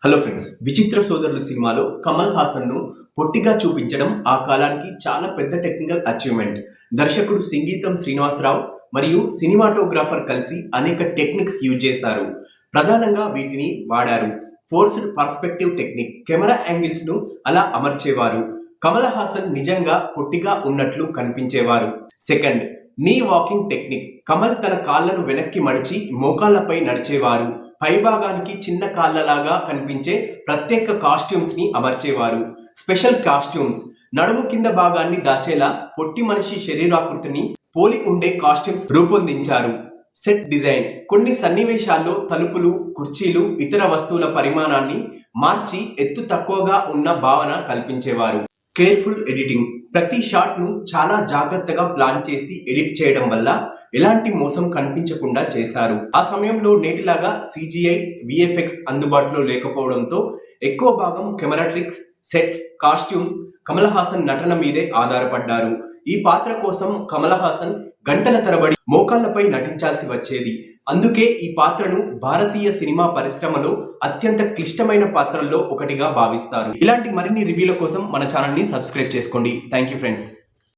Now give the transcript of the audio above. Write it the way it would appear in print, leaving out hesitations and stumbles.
Hello friends, విచిత్ర సోదరులు సినిమాలో కమల్ హాసన్ ను పొట్టిగా చూపించడం ఆ కాలానికి చాలా పెద్ద టెక్నికల్ అచీవ్మెంట్. దర్శకుడు సింగీతం శ్రీనివాసరావు మరియు సినిమాటోగ్రాఫర్ కలిసి అనేక టెక్నిక్స్ యూజ్ చేశారు. ప్రధానంగా వీటిని వాడారు. Forced perspective technique, camera angles ను అలా అమర్చేవారు. కమల్ హాసన్ నిజంగా పొట్టిగా ఉన్నట్లు కనిపించేవారు. సెకండ్, నీ వాకింగ్ టెక్నిక్. కమల్ తన కాళ్లను వెనక్కి మడిచి మోకాళ్లపై నడిచేవారు. పైభాగానికి చిన్న కాళ్ళలాగా కనిపించే ప్రత్యేక కాస్ట్యూమ్స్ ని అమర్చేవారు. స్పెషల్ కాస్ట్యూమ్స్, నడుము కింద భాగాన్ని దాచేలా పొట్టి మనిషి శరీరాకృతిని పోలి ఉండే కాస్ట్యూమ్స్ రూపొందించారు. సెట్ డిజైన్, కొన్ని సన్నివేశాల్లో తలుపులు, కుర్చీలు, ఇతర వస్తువుల పరిమాణాన్ని మార్చి ఎత్తు తక్కువగా ఉన్న భావన కల్పించేవారు. కేర్ఫుల్ ఎడిటింగ్, ప్రతి షాట్ ను చాలా జాగ్రత్తగా ప్లాన్ చేసి ఎడిట్ చేయడం వల్ల ఎలాంటి మోసం కనిపించకుండా చేశారు. ఆ సమయంలో నేటిలాగా సిజిఐ, విఎఫ్ఎక్స్ అందుబాటులో లేకపోవడంతో ఎక్కువ భాగం camera tricks, sets, costumes Kamal Haasan నటన మీదే ఆధారపడ్డారు. ఈ పాత్ర కోసం కమల్ హాసన్ గంటల తరబడి మోకాళ్లపై నటించాల్సి వచ్చేది. అందుకే ఈ పాత్రను భారతీయ సినిమా పరిశ్రమలో అత్యంత క్లిష్టమైన పాత్రల్లో ఒకటిగా భావిస్తారు. ఇలాంటి మరిన్ని రివ్యూల కోసం మన ఛానల్ ని సబ్స్క్రైబ్ చేసుకోండి. Thank you friends.